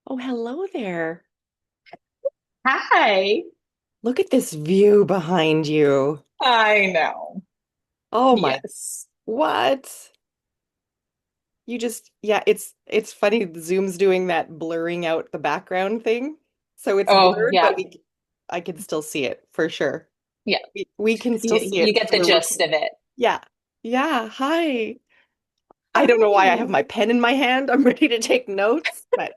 Oh, hello there. Hi. Look at this view behind you. I know. Oh my, Yes. what? Yeah, it's funny. Zoom's doing that blurring out the background thing. So it's Oh, blurred, but yeah. I can still see it for sure. Yeah. We can still see You it get because the we're gist recording. of it. Yeah. Yeah. Hi. I don't know why I have Hi. my pen in my hand. I'm ready to take notes, but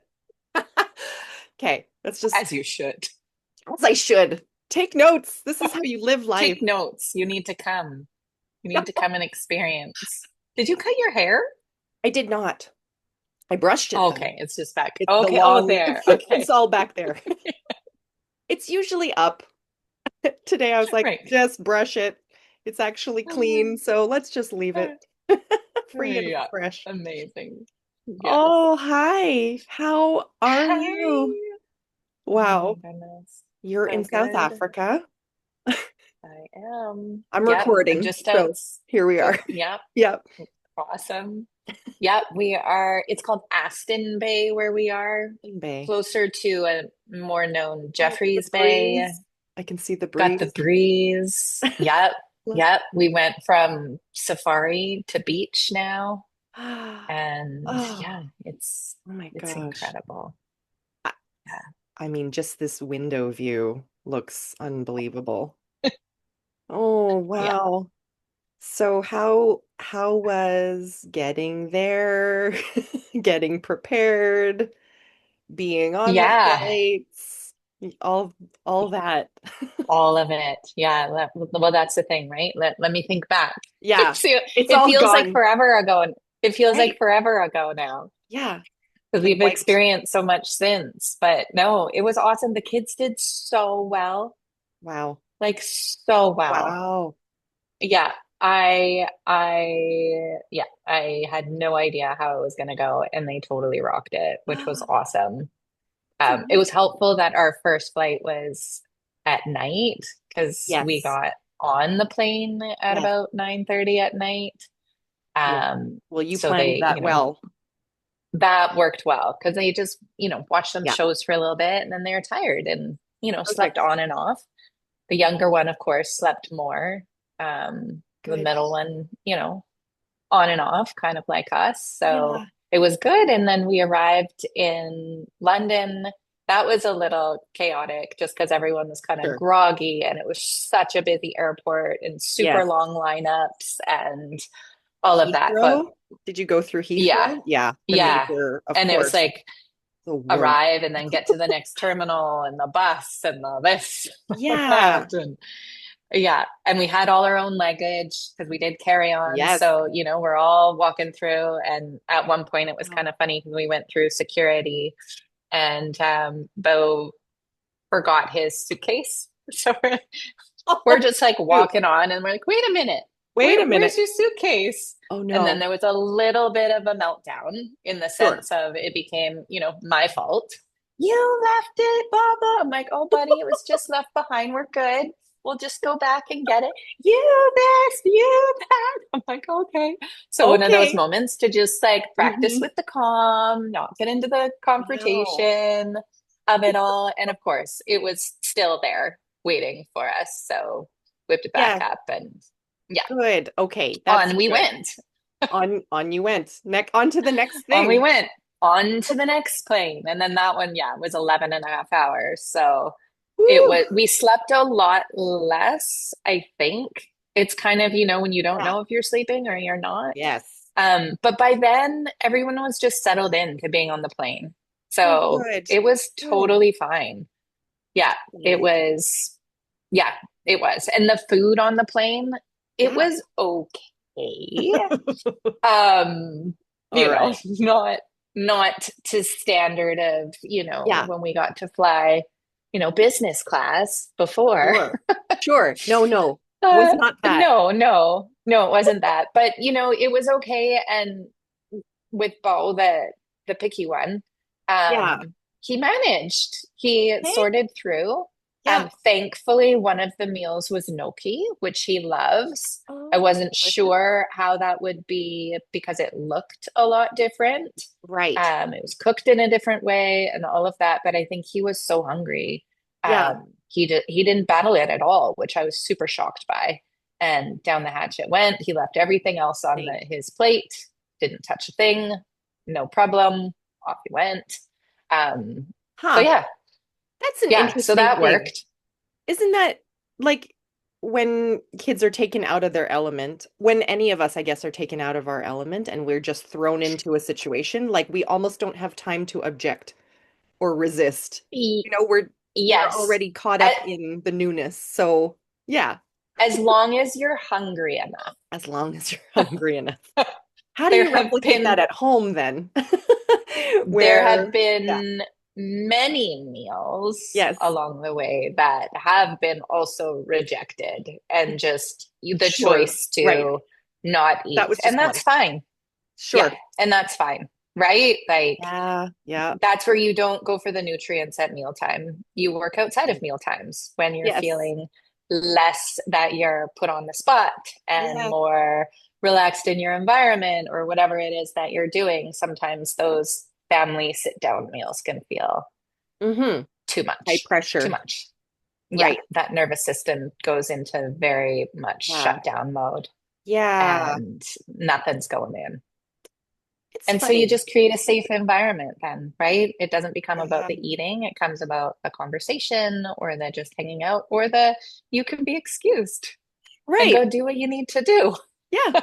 okay, let's just, As you should. as I should, take notes. This is how you live life. Take notes. You need to come. You need to come and experience. Did you cut your hair? I did not. I brushed it though. Okay, it's just back. It's the Okay. Oh, long, there. it's Okay. all back there. It's usually up. Today I was like, Right. just brush it. It's actually clean, so let's just leave it. Free and Yeah. fresh. Amazing. Yes. Oh, hi. How are Hi. you? Oh my Wow. goodness. You're So in South good. Africa. I am. I'm Yep. I'm recording, just so outs. here we Good. are. Yep. Yep. Awesome. Yep, we are. It's called Aston Bay where we are, In Bay. closer to a more known Oh, the Jeffreys Bay. breeze. I can see the Got the breeze. breeze. Yep, yep. We went from safari to beach now, and Oh, yeah, oh my it's gosh. incredible. I, Yeah, I mean, just this window view looks unbelievable. Oh, yeah, wow. So how was getting there, getting prepared, being on the yeah. flights, all all that. All of it. Yeah. Well, that's the thing, right? Let me think back. Yeah, See, it's it all feels like gone. forever ago. It feels like Right. forever ago now, Yeah. because Like we've wiped. experienced so much since. But no, it was awesome. The kids did so well, Wow. like so well. Wow. Yeah, yeah, I had no idea how it was going to go, and they totally rocked it, which was awesome. It's It was amazing. helpful that our first flight was at night because we Yes. got on the plane at Yes. about 9:30 at night. Yeah. Well, you So planned they, that well. that worked well because they just, watched some Yeah. shows for a little bit and then they were tired and, slept Perfect. on and off. The younger one, of course, slept more. The Good. middle one, on and off, kind of like us. So Yeah. it was good. And then we arrived in London. That was a little chaotic just because everyone was kind of Sure. groggy and it was such a busy airport and super Yes. long lineups and all of that. But Heathrow? Did you go through yeah, Heathrow? Yeah, the yeah. major, of And it was course, like the worst. arrive and then get to the next terminal and the bus and the this and Yeah. that. And yeah, and we had all our own luggage because we did carry on. Yes. So, we're all walking through. And at one point, it was Wow. kind of funny because we went through security and Bo forgot his suitcase. So we're just like Shoot. walking on and we're like, wait a minute, Wait a where's minute. your suitcase? Oh And then no. there was a little bit of a meltdown in the Sure. sense of it became, my fault. You left it, blah, blah. I'm like, oh, buddy, it was just left behind. We're good. We'll just go back and get it. You that. I'm like, okay. So one of those Okay. moments to just like practice Hmm. with the calm, not get into the Wow. confrontation of it all. And of course, it was still there waiting for us. So whipped it back Yeah. up and yeah, Good. Okay. That's on we good. went. On you went. On to the next On we thing. went. On to the next plane. And then that one, yeah, was 11 and a half hours. So Woo. we slept a lot less, I think. It's kind of, when you don't Yeah. know if you're sleeping or you're not. Yes. But by then, everyone was just settled in to being on the plane. Oh, So good. it was Good. totally fine. Yeah, That's it amazing. was, yeah, it was. And the food on the plane, it Yeah. was okay. Um, All right. not to standard of, Yeah. when we got to fly, business class before. Sure. Sure. No, no. Was not that. No, no, no, it wasn't that. But it was okay. And with Bo, the picky one, Yeah. he managed. He Okay. sorted through. Yeah. Thankfully, one of the meals was gnocchi, which he loves. I Oh, wasn't delicious. sure how that would be because it looked a lot different. Right. It was cooked in a different way and all of that, but I think he was so hungry. Yeah. He didn't battle it at all, which I was super shocked by. And down the hatch it went. He left everything else on Same. his plate, didn't touch a thing, no problem. Off he went. So Huh. yeah, That's an yeah. So interesting that thing. worked. Isn't that like when kids are taken out of their element, when any of us, I guess, are taken out of our element and we're just thrown into a situation, like we almost don't have time to object or resist. Y- We're yes. already caught A- up in the newness. So, yeah, As long as you're hungry enough. as long as you're hungry enough. How do There you have replicate that been at home then? there have Yeah, been many meals yes, along the way that have been also rejected and just the sure. choice Right. to not That eat. was And just one. that's fine. Yeah, Sure. and that's fine. Right? Like Yeah, yeah. that's where you don't go for the nutrients at mealtime. You work outside of Right. meal times when you're Yes. feeling less that you're put on the spot and Yeah. more relaxed in your environment or whatever it is that you're doing. Sometimes those family sit down meals can feel Mm-hmm. too High much, too pressure. much. Yeah, Right. that nervous system goes into very much Yeah. shutdown mode Yeah. and nothing's going in. It's And so you funny. just create a safe environment then, right? It doesn't become about Yeah. the eating, it comes about the conversation or the just hanging out or the you can be excused and Right. go do what you need to do. Yeah.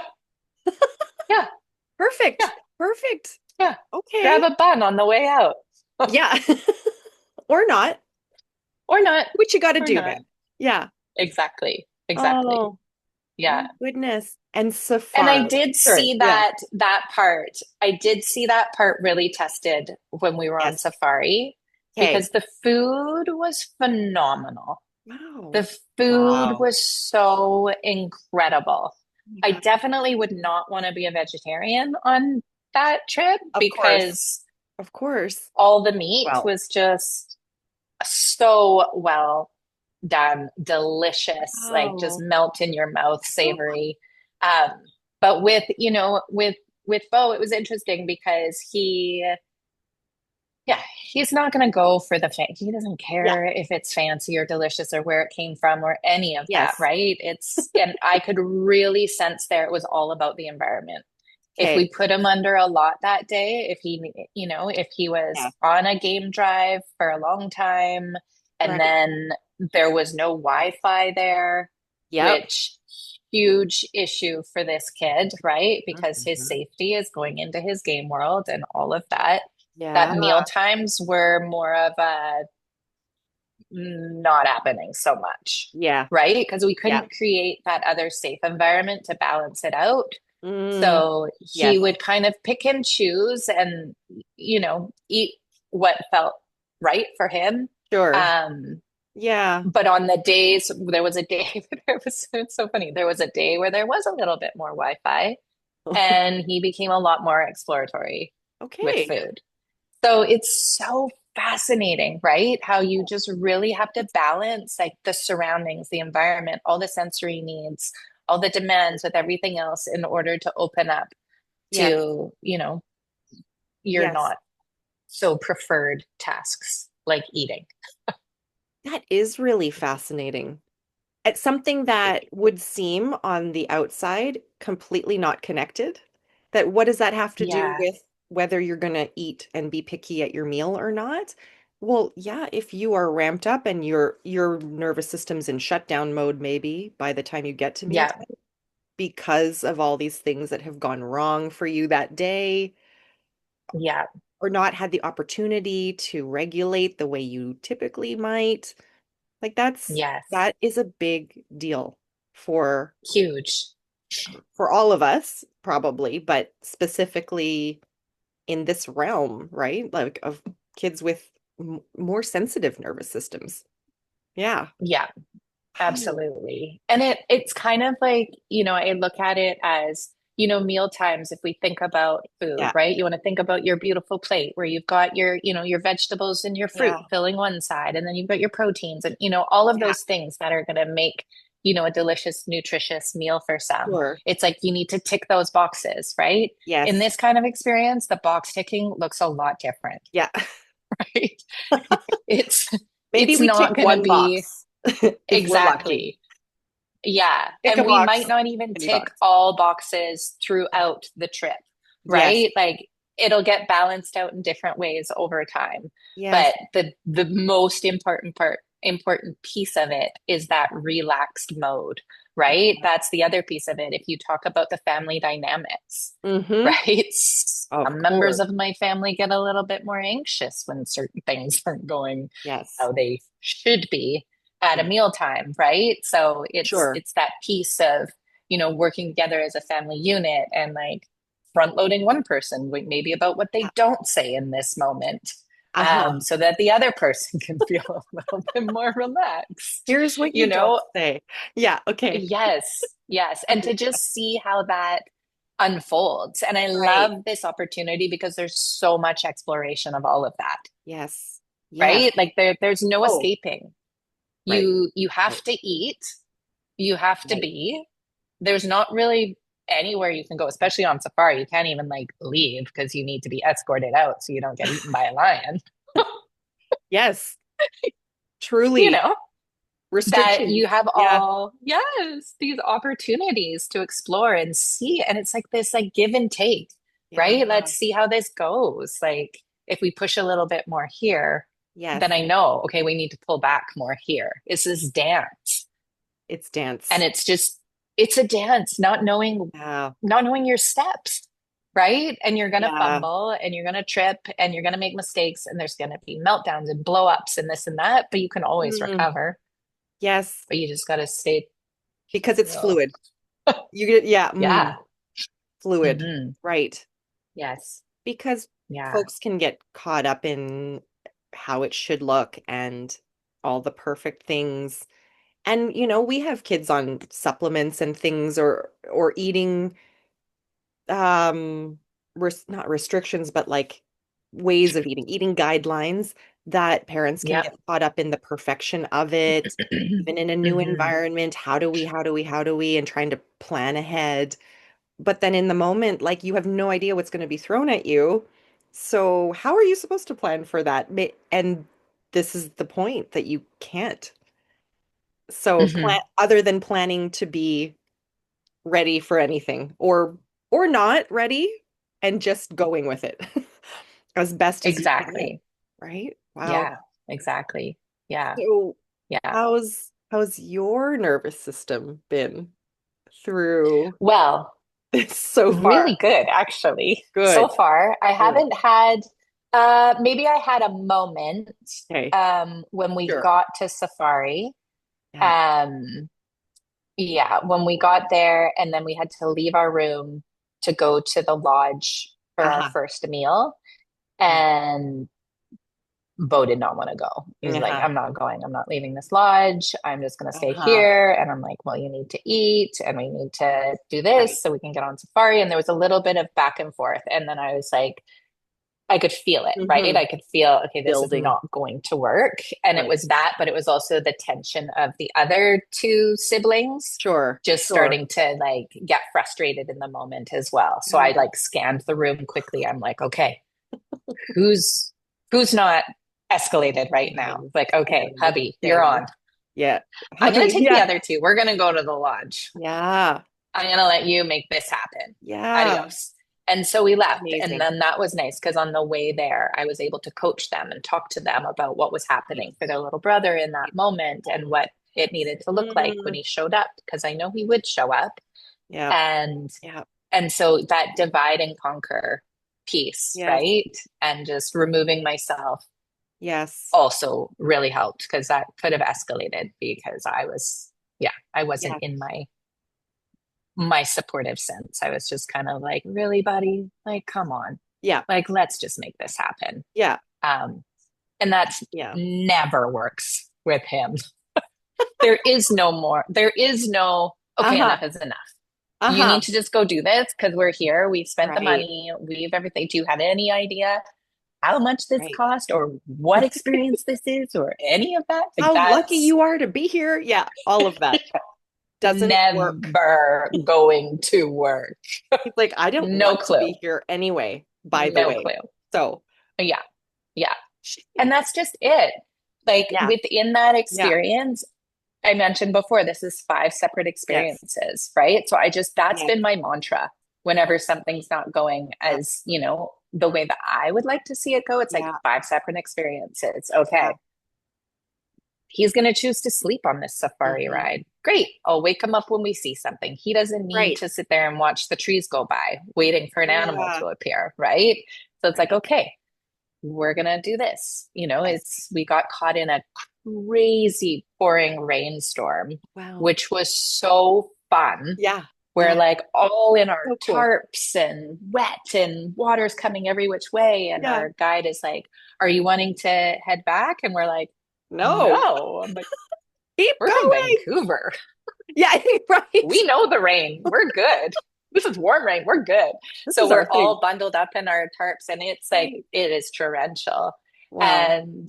Yeah, yeah, Perfect. Perfect. yeah. Grab Okay. a bun on the way out. Yeah. Or not. Or not, What you got to or do not. then? Yeah. Exactly. Exactly. Oh, Yeah. my goodness. And And I safari. did Sure. see Yeah. that part. I did see that part really tested when we were on Yes. safari Okay. because the food was phenomenal. Wow. The food Wow. was so incredible. Oh my I God. definitely would not want to be a vegetarian on that trip Of course. because Of course. all the meat Well, was just so well done, delicious, like just wow. melt in your mouth, Oh, savory. Um, but with Bo, it was interesting because yeah, he's not going to go for he doesn't yeah. care if it's fancy or delicious or where it came from or any of that, Yes. right? And I could really sense there it was all about the environment. If we Okay. put him under a lot that day, if he was Yeah. on a game drive for a long time and Right. then there was no Wi-Fi there, Yep. which huge issue for this kid, right? Because his Mhm. safety is going into his game world and all of that. Yeah. That meal times were more of a not happening so much, Yeah. right? Because we Yeah. couldn't create that other safe environment to balance it out. Mm, So he yes. would kind of pick and choose and, eat what felt right for him. Sure. Um, Yeah. but on the days, there was a day, it's so funny. There was a day where there was a little bit more Wi-Fi and he became a lot more exploratory with Okay. food. So it's so fascinating, right? How you just really have to balance like the surroundings, the environment, all the sensory needs, all the demands with everything else in order to open up Yes. to, you're Yes. not so preferred tasks like eating. That is really fascinating. It's something that would seem on the outside completely not connected. That what does that have to do Yeah, with whether you're going to eat and be picky at your meal or not? Well, yeah, if you are ramped up and your nervous system's in shutdown mode maybe by the time you get to yeah, mealtime because of all these things that have gone wrong for you that day yeah, or not had the opportunity to regulate the way you typically might. Like yes, that is a big deal for huge. for all of us probably, but specifically in this realm, right? Like of kids with m more sensitive nervous systems. Yeah. Yeah, Wow. absolutely. And it's kind of like, I look at it as meal times, if we think about food, Yeah. right? You want to think about your beautiful plate where you've got your vegetables and your fruit Yeah. filling one side, and then you've got your proteins and, all of Yeah. those things that are going to make, a delicious, nutritious meal for some. Sure. It's like you need to tick those boxes, right? In Yes. this kind of experience, the box ticking looks a lot different, Yeah. right? It's Maybe it's we tick not going to one be box if we're lucky. exactly. Yeah. Tick a And we might box, not even any tick box. all boxes throughout the trip, Yes. right? Like it'll get balanced out in different ways over time. Yes. But the most important piece of it is that relaxed mode, right? That's the other piece of it. If you talk about the family dynamics, Mm-hmm. right? Of Some members course. of my family get a little bit more anxious when certain things aren't going Yes. how they should be at a Yeah. mealtime, right? So it's Sure. it's that piece of, working together as a family unit and like front loading one person, maybe about what Yeah. they don't say in this moment, Uh-huh. so that the other person can feel a little bit more relaxed, Here's what you you don't know? say. Yeah. Okay. Yes, yes. And to just see how that unfolds. And I Right. love this opportunity because there's so much exploration of all of that, Yes. Yes. right? Like there's no Oh, escaping. right. You Right. have to eat, you have to Right. be. There's not really anywhere you can go, especially on safari. You can't even like leave because you need to be escorted out so you don't get eaten by a lion. Yes. You Truly. know, that Restrictions. you have Yeah. all, yes, these opportunities to explore and see. And it's like this like give and take, Yeah. right? Let's see how this goes. Like if we push a little bit more here, then Yes. I know, okay, we need to pull back more here. It's this dance. It's And dance. it's a dance, Yeah. not knowing your steps, right? And you're gonna Yeah. fumble and you're gonna trip and you're gonna make mistakes and there's gonna be meltdowns and blow ups and this and that, but you can always Mm. recover. Yes. But you just gotta stay Because it's still. fluid. You get, yeah. Yeah. Fluid. Hmm. Right. Yes. Because Yeah. folks can get caught up in how it should look and all the perfect things. And we have kids on supplements and things or eating not restrictions but like ways of eating guidelines that parents can Yep. get caught up in the perfection of it, even in a new Hmm. environment. How do we and trying to plan ahead. But then in the moment, like you have no idea what's going to be thrown at you. So how are you supposed to plan for that? And this is the point that you can't. So Hmm. plan other than planning to be ready for anything or not ready and just going with it as best as you can, Exactly. right? Wow. Yeah. Exactly. Yeah. So Yeah. how's your nervous system been through Well, this so far? really good, actually. So Good. far, I Good. haven't had, maybe I had a moment, Okay. when we Sure. got to Safari. Yeah. Um, yeah, when we got there and then we had to leave our room to go to the lodge for our Uh-huh. first meal. Yeah. And Bo did not want to go. He's like, Uh-huh. I'm not going. I'm not leaving this lodge. I'm just going to stay Uh-huh. here. And I'm like, well, you need to eat and we need to do Right. this so we can get on safari. And there was a little bit of back and forth. And then I was like, I could feel it, right? Hmm. I could feel, okay, this is Building. not going to work. And it Right. was that, but it was also the tension of the other two siblings Sure. just Sure. starting to like get frustrated in the moment as well. So I Yeah. like scanned the room quickly. I'm like, okay, who's who's not escalated right now? Like, okay, hubby, you're Okay. on. Yeah. I'm gonna Hubby. take the Yeah. other two. We're gonna go to the lodge. Yeah. I'm gonna let you make this happen. Yeah. Adios. And so we left. And Amazing. then that was nice because on the way there, I was able to coach them and talk to them about what was happening for their little brother in that moment and what it needed to look like when Mm, he showed up, because I know he would show up. yeah. And Yeah. and so that divide and conquer piece, Yes. right? And just removing myself Yes. also really helped because that could have escalated because I wasn't Yeah. in my supportive sense. I was just kind of like, really, buddy? Like, come on. Yeah. Like, let's just make this happen. Yeah. Um, and that Yeah. never works with him. There is no more, there is no, okay, Uh-huh. enough is enough. You Uh-huh. need to just go do this because we're here. We've spent the Right. money. We've everything. Do you have any idea how much this Right. cost or what experience this is or any of that? Like How lucky that's you are to be here. Yeah, all of that doesn't work. never going to work. He's like, I don't No want to clue. be here anyway, by the No way. clue. So, Yeah. Yeah. And she- that's just it. Like yeah, within that yeah, experience, I mentioned before, this is 5 separate yes, experiences, right? So that's yes, been my mantra whenever something's not going yeah, as, the way that I would like to see it go. It's like yeah, 5 separate experiences. yeah. Okay. He's going to choose to sleep on this safari Hmm. ride. Great. I'll wake him up when we see something. He doesn't need Right. to sit there and watch the trees go by, waiting for an animal Yeah, to appear, right? So it's like, right. okay, we're gonna do this. Yes. We got caught in a crazy pouring rainstorm, Wow. which was so fun. Yeah, We're yeah. like all in our So cool. tarps and wet and water's coming every which way. And Yeah. our guide is like, are you wanting to head back? And we're like, No, no. I'm like, keep we're from going. Vancouver. Yeah, right. We know the rain. We're good. This is warm rain. We're good. This So is our we're thing. all bundled up in our tarps and it's like, Right. it is torrential. Wow. And,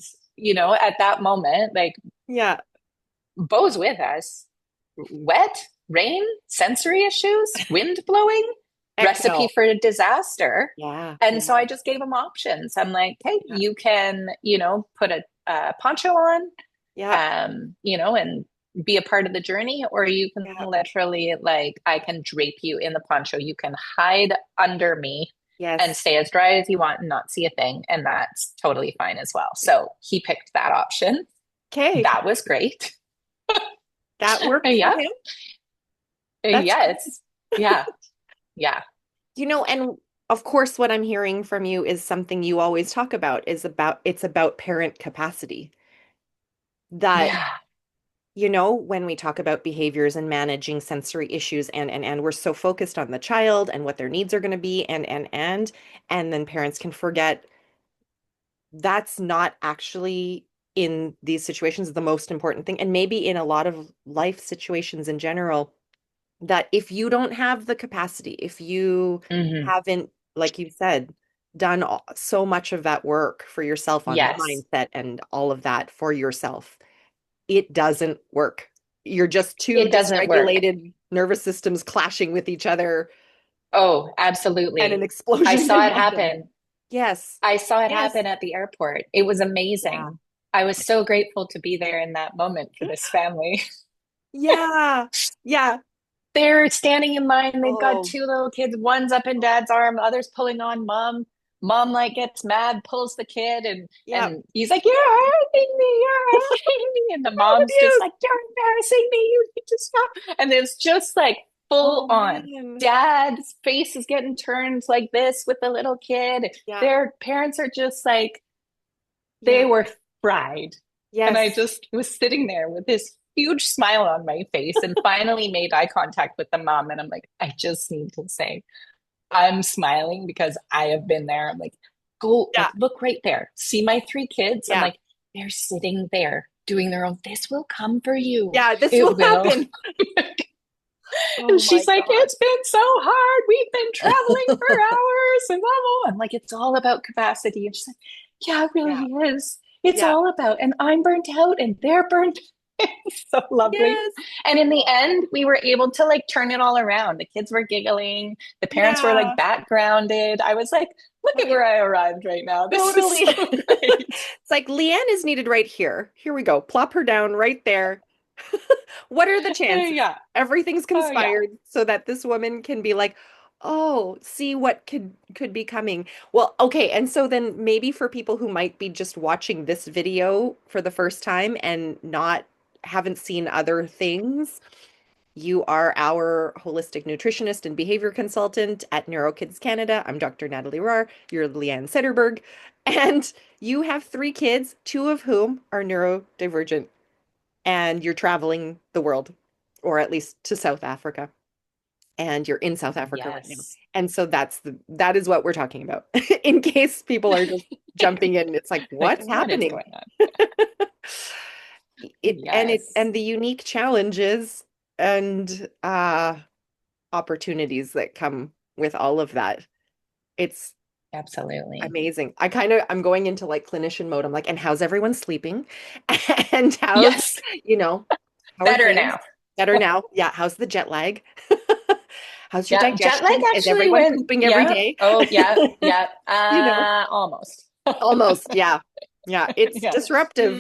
at that moment, like Yeah. Bo's with us, wet, rain, sensory issues, wind blowing, Heck recipe no. for a disaster. Yeah, And so yeah, I just gave him options. I'm like, hey, yeah, you can, put a poncho on, yeah, and be a part of the journey, or you can yeah. literally, like, I can drape you in the poncho. You can hide under me and Yes. stay as dry as you want and not see a thing. And that's totally fine as well. So he picked that option. Okay. That was great. That worked for Yeah. him. That's great. Yes. Yeah. Yeah. And of course, what I'm hearing from you is something you always talk about it's about parent capacity. That, Yeah. when we talk about behaviors and managing sensory issues and we're so focused on the child and what their needs are going to be and then parents can forget that's not actually in these situations the most important thing. And maybe in a lot of life situations in general, that if you don't have the capacity, if you Hmm. haven't, like you said, done so much of that work for yourself on the Yes. mindset and all of that for yourself, it doesn't work. You're just two It doesn't work. dysregulated nervous systems clashing with each other Oh, and an absolutely. I explosion saw can it happen. happen. Yes. I saw it Yes. happen at the airport. It was amazing. Yeah. I was so grateful to be there in that moment for this family. Yeah. Yeah. They're standing in line. They've got Oh, two little kids. One's up in dad's arm, other's pulling on mom. Mom like gets mad, pulls the kid, and yeah. and he's like, "You're hurting me, you're hurting me." And the mom's just Abuse. like, "You're embarrassing me. You need to stop." And it's just like full Oh on. man. Dad's face is getting turned like this with the little kid. Yeah. Their parents are just like, they Yeah. were fried. And I Yes. just was sitting there with this huge smile on my face and finally made eye contact with the mom. And I'm like, I just need to say, I'm smiling because I have been there. I'm like, go, like, Yeah. look right there. See my 3 kids? I'm Yeah. like, they're sitting there doing their own. This will come for you. Yeah. This will It will. happen. And Oh my she's like, God. it's been so hard. We've been traveling for hours and blah, blah. I'm like, it's all about capacity. And she's like, yeah, it Yeah. really is. It's Yeah. all about, and I'm burnt out and they're burnt. It's so lovely. Yes. And in the Oh, end, we were able to like turn it all around. The kids were giggling. The parents were like yeah. backgrounded. I was like, look at Right. where I arrived right now. This is Totally. so great. It's like Leanne is needed right here. Here we go. Plop her down right there. What are the chances? Yeah. Everything's Oh, yeah. conspired so that this woman can be like, "Oh, see what could be coming." Well, okay, and so then maybe for people who might be just watching this video for the first time and not haven't seen other things, you are our holistic nutritionist and behavior consultant at NeuroKids Canada. I'm Dr. Natalie Rahr. You're Leanne Cederberg, and you have 3 kids, two of whom are neurodivergent, and you're traveling the world, or at least to South Africa, and you're in South Africa right now. Yes. And so that is what we're talking about. In case people are just jumping in, it's like, Like, what's what is happening? going on? It Yes. and the unique challenges and opportunities that come with all of that. It's Absolutely. amazing. I'm going into like clinician mode. I'm like, and how's everyone sleeping? And Yes, you know, how are better things? now. Better now. Yeah. How's the jet lag? How's your Yeah, jet lag digestion? Is actually everyone went. pooping every Yeah. day? Oh, yeah, yeah. You know, Almost. almost. Yeah. Yeah. It's Yeah. disruptive.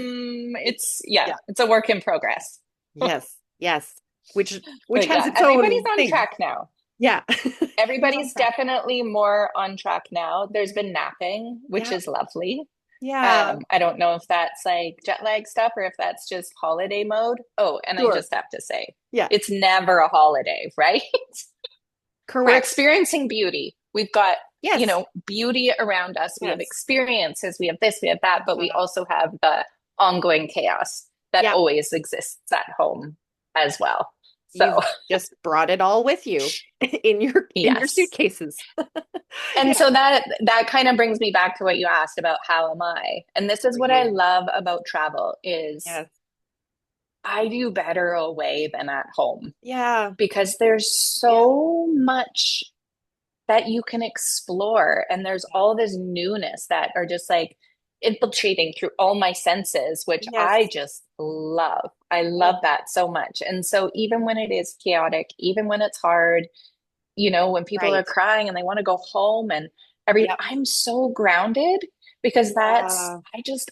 Yeah, Yeah. it's a work in progress. Yes. Yes. Which But has yeah, its everybody's own on thing. track now. Yeah. Who's on Everybody's track? definitely more on track now. There's been napping, which Yeah. is lovely. Yeah. I don't know if that's like jet lag stuff or if that's just holiday mode. Oh, and I Sure. just have to say, Yeah. it's never a holiday, right? We're Correct. experiencing beauty. We've got, Yes. beauty around us. We have Yes. experiences, we have this, we have that, but we Uh, also have the ongoing chaos that yeah. always exists at home as well. So, You've just brought it all with you in your yes. suitcases. And Yeah. so that kind of brings me back to what you asked about how am I? And this is For what I you. love about travel is Yes. I do better away than at home Yeah. because there's Yeah. so much that you can explore and there's all this newness that are just like infiltrating through all my senses, which I Yes. just love. I love Oh, that so much. And so even when it is chaotic, even when it's hard, when people are right. crying and they want to go home and Yep. I'm so grounded because Yeah.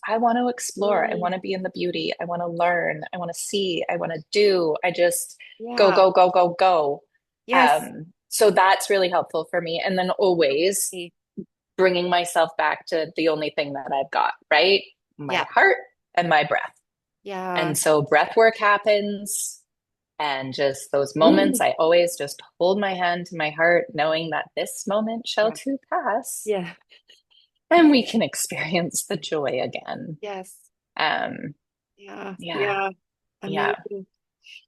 I want to explore. I Mm, want to be in the beauty. I want to learn. I want to see. I want to do. I just go, yeah. go, go, go, go. Yes. So that's really helpful for me. And then always Okay. bringing myself back to the only thing that I've got, right? My Yeah. heart and my breath. Yeah. And so breath work happens and just those moments, Mm, I always just hold my hand to my heart, knowing that this moment shall yeah. too pass Yeah. and we can experience the joy again. Yes. Um, Yeah. yeah, Yeah. yeah, Amazing.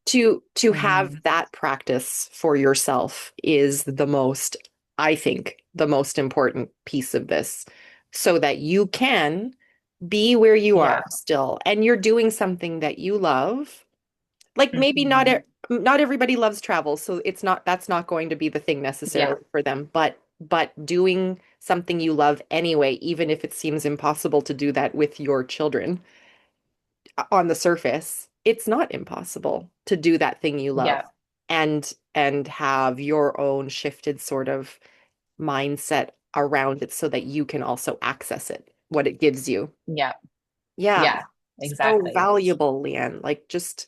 To have mhm, that practice for yourself is I think, the most important piece of this, so that you can be where you are yeah, still and you're doing something that you love. Like maybe mhm, not everybody loves travel, so that's not going to be the thing yeah, necessarily for them, but doing something you love anyway, even if it seems impossible to do that with your children on the surface, it's not impossible to do that thing you love yeah, and have your own shifted sort of mindset around it so that you can also access it, what it gives you. yeah, Yeah. yeah, So exactly. valuable, Leanne. Like just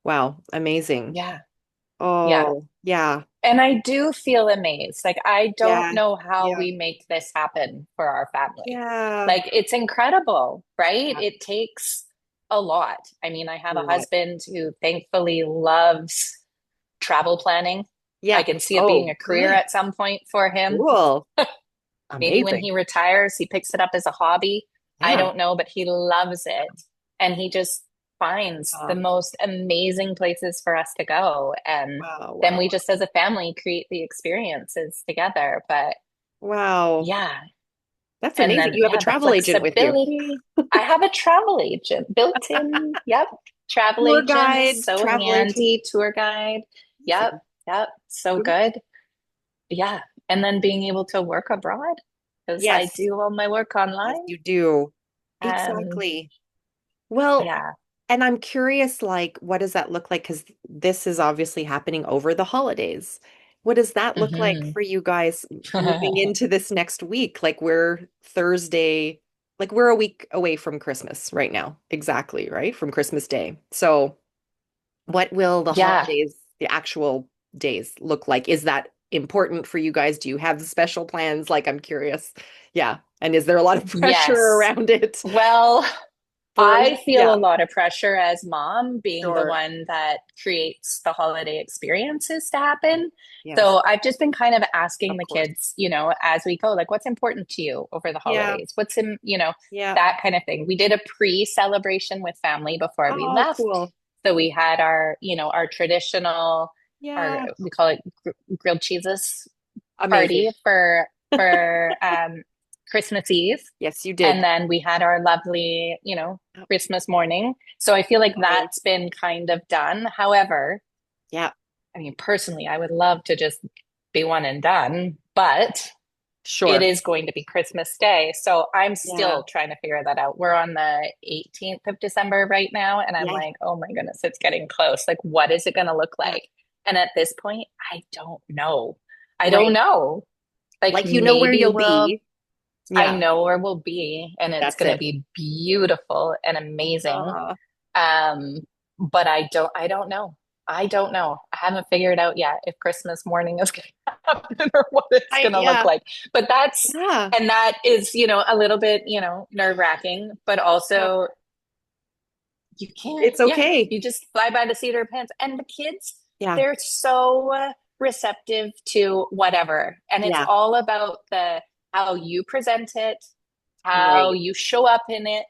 wow, amazing. Yeah, yeah. Oh, yeah. And I do feel amazed. Like, I don't Yeah. know how Yeah. we make this happen for our family. Yeah. Like, it's incredible, right? Yeah. It takes a lot. I mean, I have a Lot. husband who thankfully loves travel planning. I Yeah. can see it being Oh, a career good. at some point for him. Cool. Maybe when Amazing. he retires, he picks it up as a hobby. I Yeah. don't know, but he loves it. And he just finds the Um, most amazing places for us to go. And wow. then Wow. we just as a family create the experiences together. But Wow. yeah. That's And amazing. then, You have a yeah, the travel agent with you. flexibility. I have a travel agent built in. Yep. Travel Tour agent is guide, so travel agent. handy. Tour guide. Yep. Amazing. Yep. So Good. good. Yeah. And then being able to work abroad because I Yes. do all my work Yes, online. you do. Um, Exactly. Well, yeah. and I'm curious, like, what does that look like? Because this is obviously happening over the holidays. What does that look like Hmm. for you guys moving into this next week? Like, we're a week away from Christmas right now. Exactly, right? From Christmas Day. So, what will Yeah. the actual days look like? Is that important for you guys? Do you have special plans? Like, I'm curious. Yeah. And is there a lot of pressure Yes. around it Well, for, I feel yeah, a lot of pressure as mom being the sure. one that creates the holiday experiences to happen. Yes, So I've just been kind of asking of the course. kids, as we go, like, what's important to you over the Yeah, holidays? What's yeah. that kind of thing. We did a pre-celebration with family before we Oh, left. cool. So we had our traditional, Yeah, we call it grilled cheeses amazing. party for Christmas Eve. Yes, you And did. then we had our lovely, Yep, Christmas morning. So I feel like amazing. that's been kind of done. However, Yeah. I mean, personally, I would love to just be one and done, but it Sure. is going to be Christmas Day. So I'm Yeah. still trying to figure that out. We're on the 18th of December right now. And I'm Yeah. like, oh my goodness, it's getting close. Like, what is it going to look Yeah. like? And at this point, I don't know. I don't Right. know. Like, Like you know where maybe you'll be. I Yeah. know where we'll be, and it's That's going to it. be beautiful and amazing. Uh, Um, but I don't know. I don't know. I haven't figured out yet if Christmas morning is going to happen or what it's going to look yeah. like. But Yeah. and that is, a little bit, nerve-wracking, but Yeah. also you can't, It's okay. you just fly by the seat of your pants. And the kids, Yeah. they're so receptive to whatever. And it's Yeah. all about how you present it, how Right. you show up in it,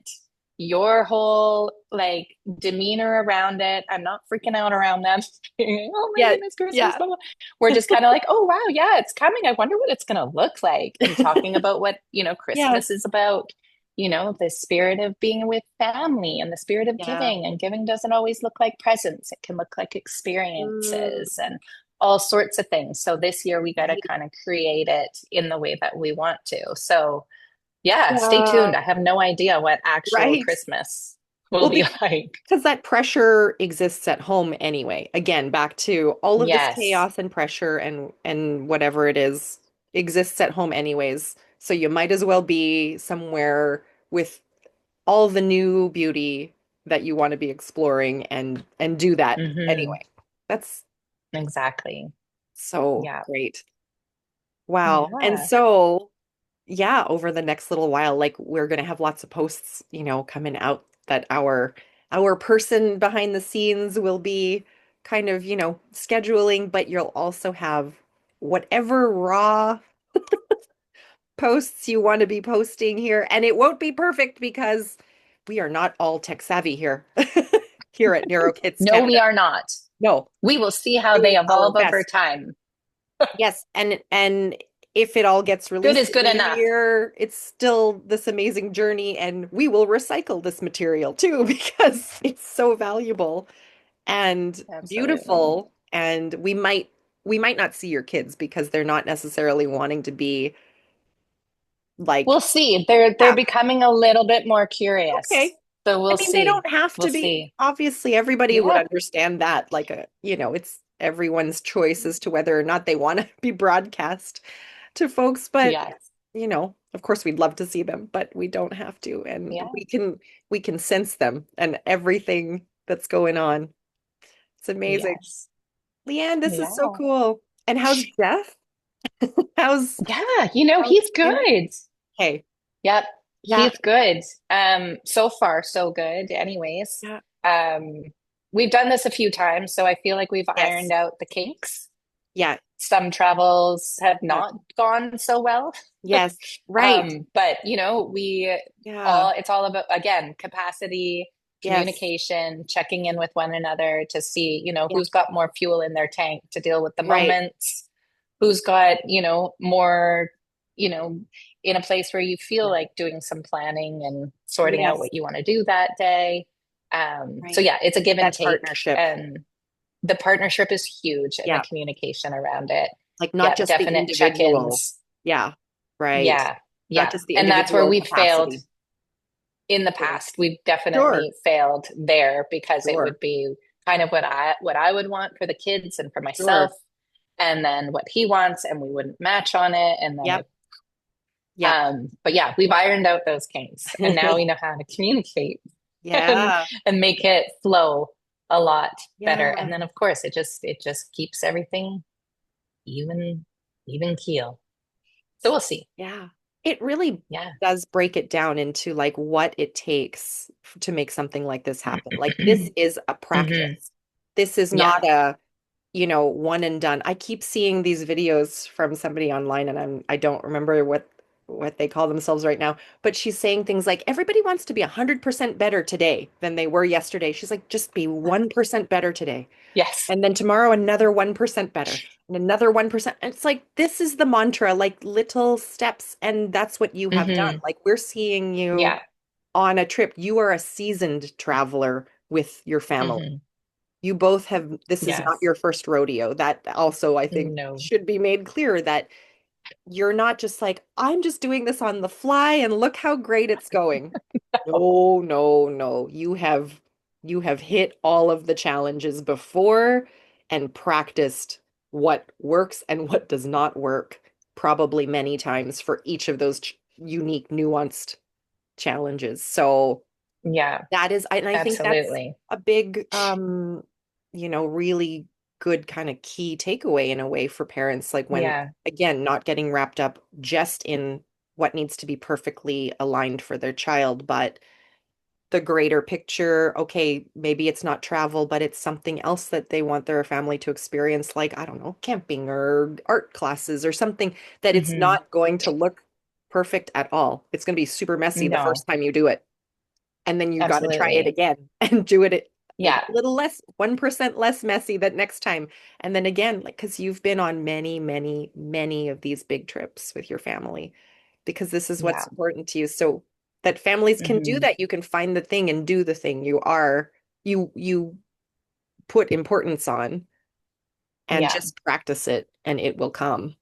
your whole like demeanor around it. I'm not freaking out around them. Oh my Yeah. goodness, Christmas, Yeah. blah, blah. We're just kind of like, oh wow, yeah, it's coming. I wonder what it's gonna look like. And talking about what, Yeah. Christmas is about, the spirit of being with family and the spirit of Yeah. giving. And giving doesn't always look like presents, it can look like Mm, experiences and all sorts of things. So this year we got to right. kind of create it in the way that we want to. So yeah, stay Yeah. tuned. I have no idea what actual Right. Christmas will Well, be like. because that pressure exists at home anyway. Again, back to all of this Yes. chaos and pressure and whatever it is exists at home anyways. So you might as well be somewhere with all the new beauty that you want to be exploring and do that Hmm. anyway. That's Exactly. so Yeah. great. Wow. And Yeah. so, yeah, over the next little while, like we're gonna have lots of posts, coming out that our person behind the scenes will be kind of, scheduling, but you'll also have whatever raw posts you want to be posting here. And it won't be perfect because we are not all tech savvy here, here at NeuroKids No, we Canada. are not. No, We will see how they doing our evolve over best. time. Yes, and if it all gets Good released is in good the new enough. year, it's still this amazing journey, and we will recycle this material too because it's so valuable and Absolutely. beautiful. And we might not see your kids because they're not necessarily wanting to be We'll like, see. They're yeah, becoming a little bit more curious. okay. So I we'll mean, they see. don't have We'll to be. see. Obviously, everybody would Yeah. understand that. Like it's everyone's choice as to whether or not they want to be broadcast to folks. But Yes. of course, we'd love to see them, but we don't have to, and Yeah. we can sense them and everything that's going on. It's amazing. Yes. Leanne, this is so Yeah. cool. And how's Jeff? How's Yeah. how's He's him? good. Hey, Yep, yeah, he's good. So far, so good. Anyways, yeah, um, we've done this a few times, so I feel like we've yes, ironed out the kinks. yeah, Some travels have yeah, not gone so well. yes, right, But we yeah, all it's all about again capacity, yes, communication, checking in with one another to see, yeah, who's got more fuel in their tank to deal with the right, moments, who's got, more, you know, in a place where you feel yeah, like doing some planning and sorting out yes, what you want to do that day. So right. yeah, it's a give and That take, partnership, and the partnership is huge and the yeah, communication around it. like not Yeah, just the definite individual, check-ins. yeah, right, Yeah, not yeah. just the And that's where individual we've failed capacity. in the Yeah, past. We've sure, definitely failed there because it sure, would be kind of what I would want for the kids and for myself, sure, and then what he wants, and we wouldn't match on it. And then yep, yep, but yeah, we've ironed out those kinks, and now we know how to communicate and yeah, and make it flow a lot better. yeah. And then of course it just keeps everything even even keel. So we'll see. Yeah. It really Yeah. does break it down into like what it takes to make something like this happen. Like this is a Hmm. practice. This is Yeah. not a, one and done. I keep seeing these videos from somebody online and I don't remember what they call themselves right now, but she's saying things like everybody wants to be 100% better today than they were yesterday. She's like just be 1% better today. Yes. And then tomorrow, another 1% better and another 1%. And it's like, this is the mantra, like little steps. And that's what you have done. Hmm. Like, we're seeing you Yeah. on a trip. You are a seasoned traveler with your family. Hmm. You both have, this is not Yes. your first rodeo. That also, I think, No. should be made clear that you're not just like, I'm just doing this on the fly and look how great it's going. No, no, no. You have hit all of the challenges before and practiced what works and what does not work probably many times for each of those unique, nuanced challenges. So Yeah, that is, and I think that's absolutely. a big, really good kind of key takeaway in a way for parents, like when, Yeah. again, not getting wrapped up just in what needs to be perfectly aligned for their child, but the greater picture. Okay, maybe it's not travel, but it's something else that they want their family to experience, like, I don't know, camping or art classes or something that it's Hmm. not going to look perfect at all. It's going to be super messy the No, first time you do it. And then you got to try it absolutely. again and do it maybe Yeah. a little less, 1% less messy that next time. And then again, like, because you've been on many, many, many of these big trips with your family, because this is what's Yeah. important to you. So that families can do Hmm. that. You can find the thing and do the thing you put importance on and Yeah. just practice it and it will come.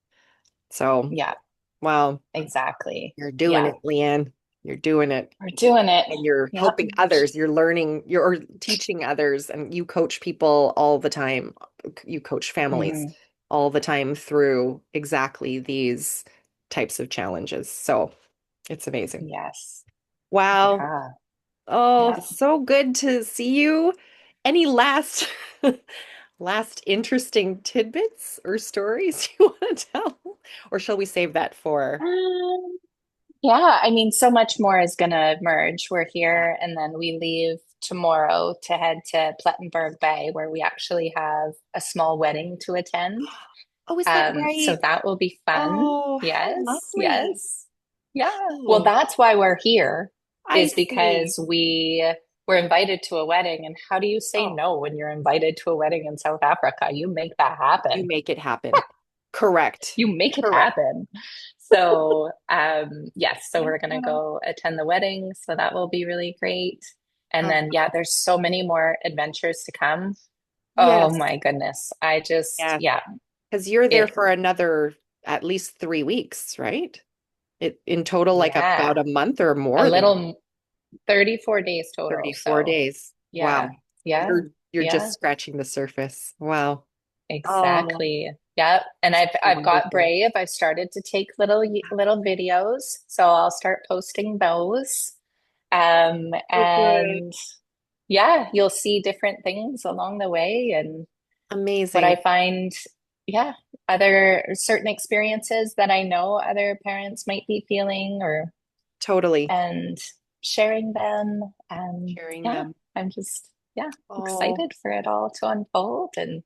So, Yeah. wow, Exactly. you're doing Yeah. it, Leanne. You're doing it. We're doing it. And you're Yep. helping others, you're learning, you're teaching others, and you coach people all the time. You coach families Hmm. all the time through exactly these types of challenges. So it's amazing. Yes. Wow. Yeah. Oh, Yeah. so good to see you. Any last last interesting tidbits or stories you want to tell? Or shall we save that for? Um, yeah. I mean, so much more is going to merge. We're Yeah. here and then we leave tomorrow to head to Plettenberg Bay, where we actually have a small wedding to attend. Oh, is that So right? that will be fun. Oh, how Yes, lovely. yes. Yeah. Well, Oh, that's why we're here, I is see. because we were invited to a wedding. And how do you say Oh, no when you're invited to a wedding in South Africa? You make that you happen. make it happen. Correct. You make it Correct. happen. So, yes, so we're gonna Yeah. go attend the wedding. So that will be really great. And Oh, then, yeah, there's so many more adventures to come. Oh yes. my goodness. I just, Yeah. yeah, Because you're there it, for another at least 3 weeks, right? It in total, like about yeah, a month or a more than little 34 days total. 34 So, days. yeah, Wow. yeah, You're just yeah, scratching the surface. Wow. Oh, exactly. Yeah. And so I've got wonderful. brave. I've started to take little videos. So I'll start posting those. So good. And yeah, you'll see different things along the way. And what I Amazing. find, yeah, other certain experiences that I know other parents might be feeling, or Totally. and sharing them. Sharing Yeah, them. I'm just, yeah, Oh, excited for it all to unfold and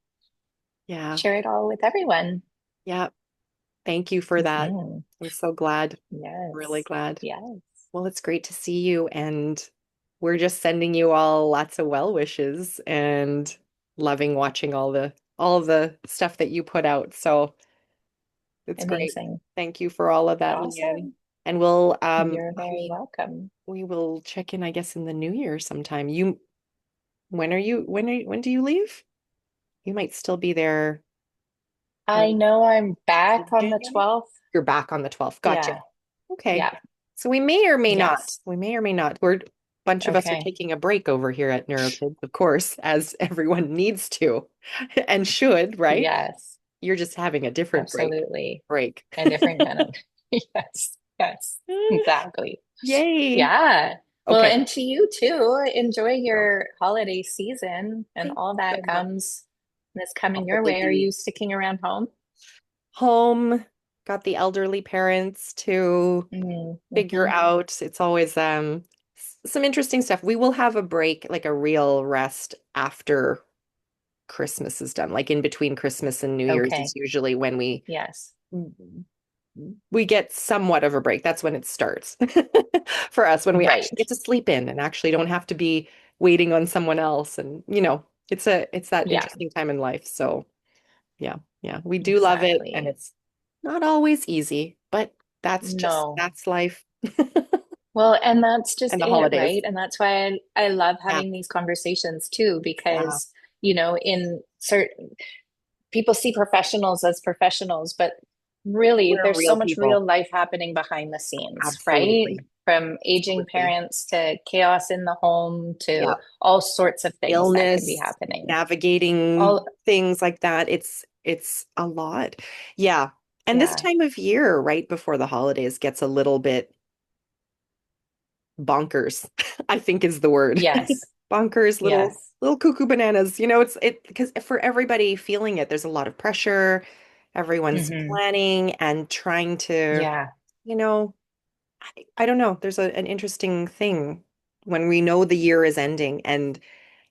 yeah. share it all with everyone. Yeah. Thank you for that. Mhm. I'm so glad. Really Yes. glad. Yes. Well, it's great to see you, and we're just sending you all lots of well wishes and loving watching all the stuff that you put out. So it's great. Amazing. Thank you for all of that, Leanne. Awesome. And we'll You're I very mean, welcome. we will check in, I guess, in the new year sometime. When do you leave? You might still be there I maybe know I'm back on the January. 12th. You're back on the 12th. Gotcha. Yeah. Okay. Yeah. So we may or may not. Yes. We may or may not. A bunch of us are Okay. taking a break over here at NeuroKids, of course, as everyone needs to and should, right? Yes. You're just having a different Absolutely. break. A different kind of. Yes. Yes. Exactly. Yay. Yeah. Well, Okay. and to you too. Enjoy So, your holiday season and thank all you that so much. comes that's coming your Probably way. Are be you sticking around home? home, got the elderly parents to figure Mm-hmm. out. It's always some interesting stuff. We will have a break, like a real rest after Christmas is done. Like in between Christmas and New Year's is Okay. usually when Yes. we get somewhat of a break. That's when it starts for us, when we actually Right. get to sleep in and actually don't have to be waiting on someone else. And it's that Yeah. interesting time in life. So yeah, yeah, we do love it, and Exactly. it's not always easy, but No. that's life Well, and that's just and the it, holidays. right? And that's why I love Yeah, having these conversations too, yeah, because in certain people see professionals as professionals, but really We're there's so real much people. real life happening behind the scenes, right? Absolutely. From aging Absolutely. parents to chaos in the home to Yeah. all sorts of things that can be Illness, happening. navigating All, things like that. It's a lot. Yeah. And this yeah. time of year, right before the holidays, gets a little bit bonkers, I think is the word. Yes. Bonkers, Yes. little cuckoo bananas. It's because for everybody feeling it, there's a lot of pressure. Everyone's Hmm. planning and trying to, Yeah. you know, I don't know. There's an interesting thing when we know the year is ending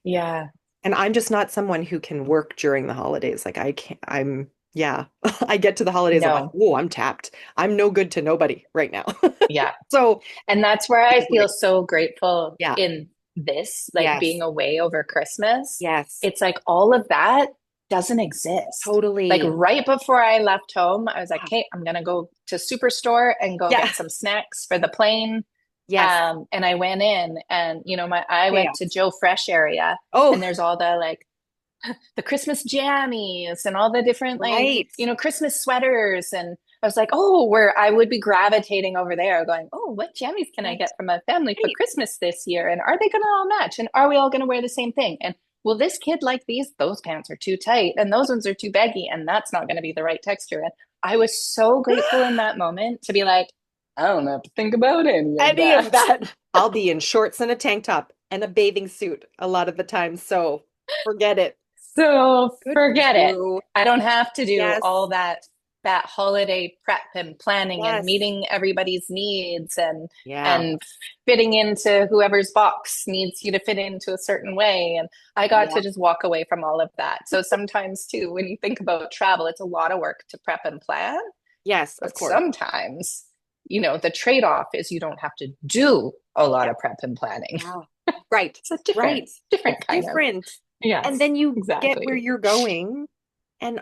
Yeah. and I'm just not someone who can work during the holidays. Like I can't, yeah, I get to the holidays, I'm like, No. oh, I'm tapped. I'm no good to nobody right now. Yeah. So And that's where I take a feel break. so grateful Yeah. in this, like being Yes. away over Christmas. Yes. It's like all of that doesn't exist. Like Totally. right before I left home, I was like, Ah, okay, I'm gonna go to Superstore and go yeah. get some snacks for the plane. Yes. And I went in and I went to Chaos. Joe Fresh area and Oh, there's all the Christmas jammies and all the different right. Christmas sweaters. And I was like, oh, where I would be gravitating over there going, oh, what jammies can I Right. get from my family for Right. Christmas this year? And are they going to all match? And are we all going to wear the same thing? And will this kid like these? Those pants are too tight and those ones are too baggy and that's not going to be the right texture. And I was so grateful in that moment to be like, I don't have to think about any of Any of that. that. I'll be in shorts and a tank top and a bathing suit a lot of the time. So forget it. So Good for forget it. you. I don't have to do all Yes. that holiday prep and planning and Yes. meeting everybody's needs Yeah. and fitting into whoever's box needs you to fit into a certain way. And I got Yeah. to just walk away from all of that. So sometimes too, when you think about travel, it's a lot of work to prep and plan, Yes, of but course. sometimes, the trade-off is you don't have to do a lot Yeah. of prep and planning. Yeah. Right. It's a different, Right. It's different kind of. different. And Yes, then you get where exactly. you're going and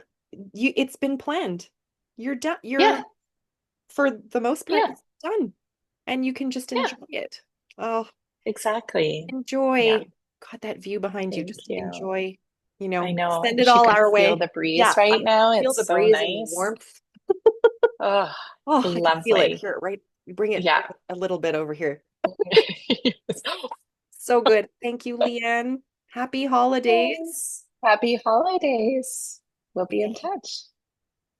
it's been planned. You're done. Yeah, For the most part, yeah, it's done. And you can just yeah. enjoy it. Oh, Exactly. Yeah. enjoy. God, that view behind you. Thank Just you. enjoy, I know. I send it wish you all could our feel way. the breeze Yeah, I right now. feel It's the so breeze and the nice. warmth. Oh, Oh, I can feel it lovely. here, right? Bring Yeah. it a little bit over here. So good. Thank you, Leanne. Happy holidays. Yes. Happy holidays. We'll be in touch.